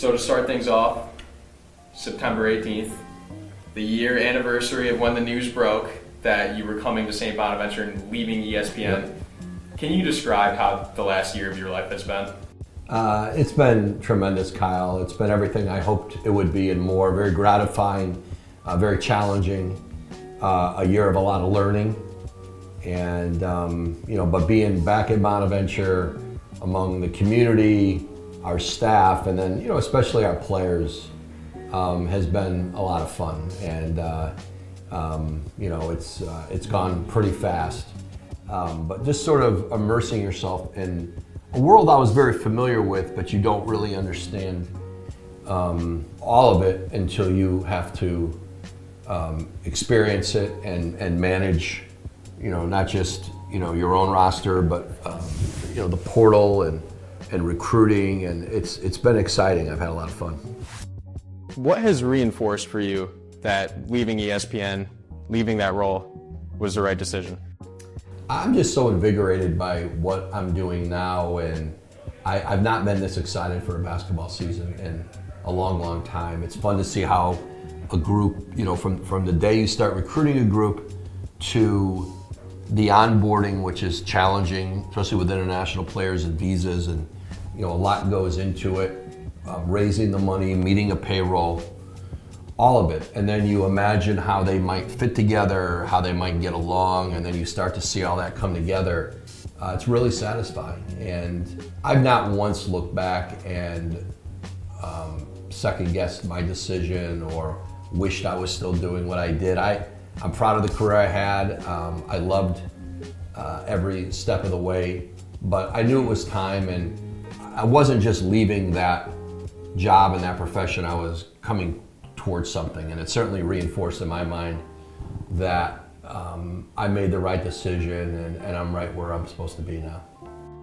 So to start things off, September 18th, the year anniversary of when the news broke that you were coming to St. Bonaventure and leaving ESPN. Yep. Can you describe how the last year of your life has been? It's been tremendous, Kyle. It's been everything I hoped it would be and more. Very gratifying, very challenging, a year of a lot of learning. And, but being back at Bonaventure among the community, our staff, and then, especially our players, has been a lot of fun. And, it's gone pretty fast. But just sort of immersing yourself in a world I was very familiar with, but you don't really understand all of it until you have to experience it and manage, not just, your own roster, but, the portal and recruiting, and it's been exciting. I've had a lot of fun. What has reinforced for you that leaving ESPN, leaving that role, was the right decision? I'm just so invigorated by what I'm doing now, and I've not been this excited for a basketball season in a long, long time. It's fun to see how a group, from the day you start recruiting a group to the onboarding, which is challenging, especially with international players and visas, and a lot goes into it, raising the money, meeting a payroll, all of it. And then you imagine how they might fit together, how they might get along, and then you start to see all that come together. It's really satisfying. And I've not once looked back and second guessed my decision or wished I was still doing what I did. I'm proud of the career I had. I loved every step of the way, but I knew it was time, and I wasn't just leaving that job and that profession. I was coming towards something, and it certainly reinforced in my mind that I made the right decision, and I'm right where I'm supposed to be now.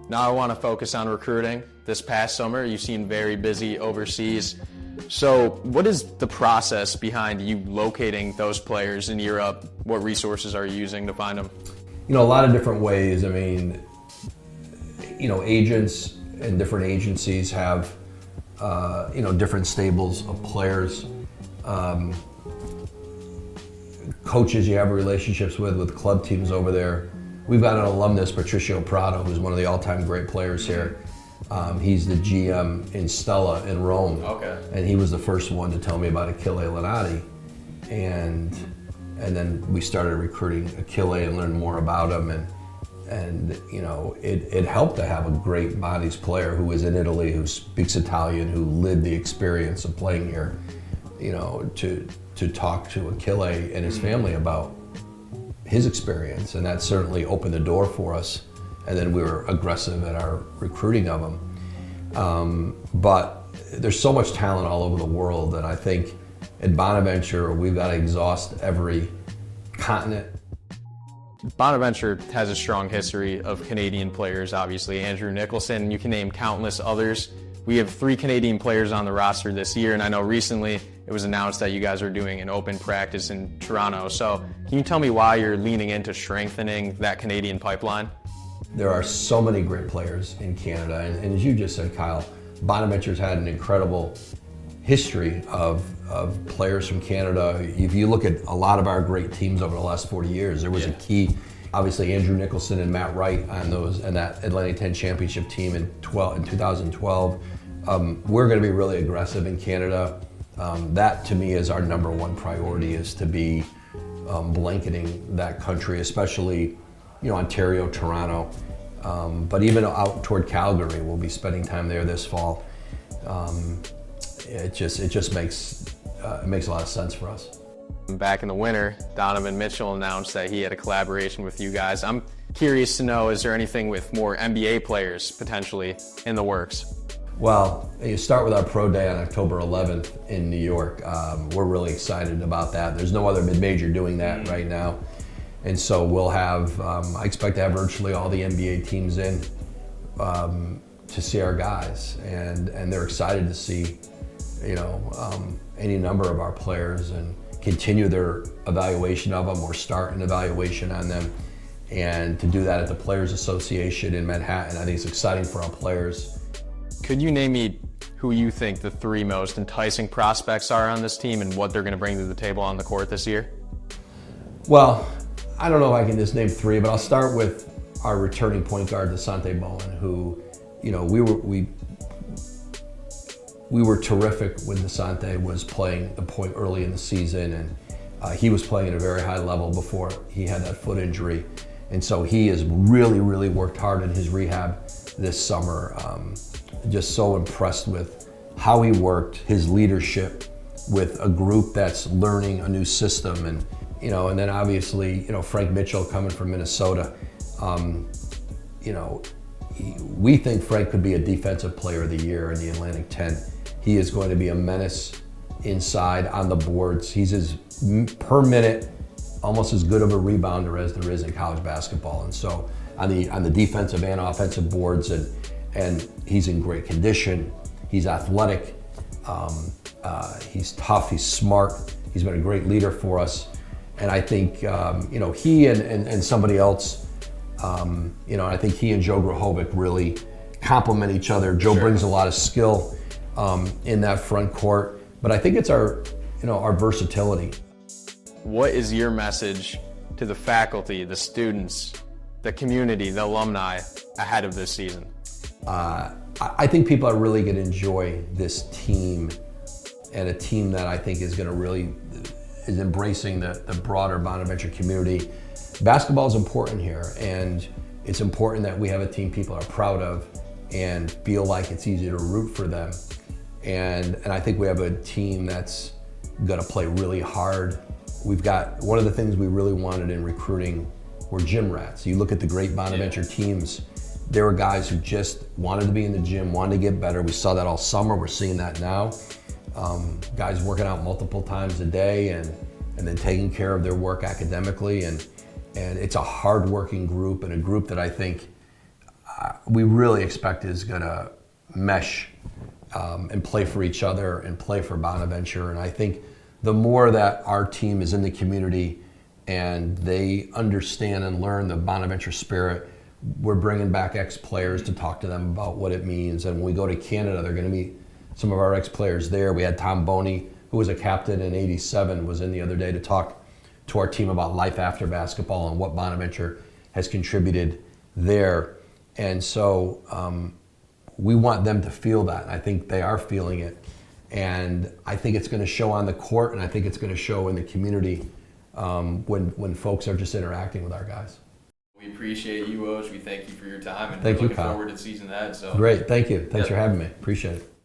Now I want to focus on recruiting. This past summer, you seemed very busy overseas. So what is the process behind you locating those players in Europe? What resources are you using to find them? A lot of different ways. I mean, agents and different agencies have, different stables of players. Coaches you have relationships with club teams over there. We've got an alumnus, Patricio Prado, who's one of the all-time great players here. He's the GM in Stella in Rome. Okay. And he was the first one to tell me about Achille Lanati. And then we started recruiting Achille and learned more about him. And it helped to have a great bodies player who is in Italy, who speaks Italian, who lived the experience of playing here, to talk to Achille and his family about his experience. And that certainly opened the door for us. And then we were aggressive at our recruiting of them. But there's so much talent all over the world that I think at Bonaventure we've got to exhaust every continent. Bonaventure has a strong history of Canadian players, obviously. Andrew Nicholson, you can name countless others. We have 3 Canadian players on the roster this year, and I know recently it was announced that you guys are doing an open practice in Toronto. So can you tell me why you're leaning into strengthening that Canadian pipeline? There are so many great players in Canada, and as you just said, Kyle, Bonaventure's had an incredible history of players from Canada. If you look at a lot of our great teams over the last 40 years, there was a key, obviously Andrew Nicholson and Matt Wright on those, and that Atlantic 10 championship team in 2012. We're going to be really aggressive in Canada. That to me is our number one priority, is to be blanketing that country, especially Ontario, Toronto, but even out toward Calgary. We'll be spending time there this fall. It just makes a lot of sense for us. Back in the winter, Donovan Mitchell announced that he had a collaboration with you guys. I'm curious to know, is there anything with more NBA players potentially in the works? Well, you start with our pro day on October 11th in New York. We're really excited about that. There's no other mid-major doing that right now. And so we'll have, I expect to have virtually all the NBA teams in to see our guys. And they're excited to see, any number of our players and continue their evaluation of them or start an evaluation on them. And to do that at the Players Association in Manhattan, I think it's exciting for our players. Could you name me who you think the three most enticing prospects are on this team and what they're going to bring to the table on the court this year? Well, I don't know if I can just name three, but I'll start with our returning point guard, Desante Bowen, who, you know, we were terrific when Desante was playing the point early in the season, and he was playing at a very high level before he had that foot injury. And so he has really, really worked hard in his rehab this summer. Just so impressed with how he worked, his leadership with a group that's learning a new system, and and then obviously, Frank Mitchell coming from Minnesota. We think Frank could be a defensive player of the year in the Atlantic 10. He is going to be a menace inside on the boards. He's per minute almost as good of a rebounder as there is in college basketball. And so on the defensive and offensive boards, and he's in great condition. He's athletic. He's tough. He's smart. He's been a great leader for us. And I think he and somebody else. I think he and Joe Grahovic really complement each other. Joe brings a lot of skill in that front court, but I think it's our versatility. What is your message to the faculty, the students, the community, the alumni ahead of this season? I think people are really going to enjoy this team, and a team that I think is going to really is embracing the broader Bonaventure community. Basketball is important here, and it's important that we have a team people are proud of and feel like it's easy to root for them. And I think we have a team that's going to play really hard. We've got one of the things we really wanted in recruiting were gym rats. You look at the great Bonaventure teams, there were guys who just wanted to be in the gym, wanted to get better. We saw that all summer. We're seeing that now. Guys working out multiple times a day and then taking care of their work academically. And it's a hard-working group, and a group that I think we really expect is going to mesh and play for each other and play for Bonaventure. And I think the more that our team is in the community and they understand and learn the Bonaventure spirit, we're bringing back ex-players to talk to them about what it means. And when we go to Canada, they're going to meet some of our ex-players there. We had Tom Boney, who was a captain in '87, was in the other day to talk to our team about life after basketball and what Bonaventure has contributed there. And so we want them to feel that. I think they are feeling it. And I think it's going to show on the court, and I think it's going to show in the community when folks are just interacting with our guys. We appreciate you, Woj. We thank you for your time, and thank we're you, looking Kyle. forward to the season ahead. So great, thank you. Thanks for having me. Appreciate it.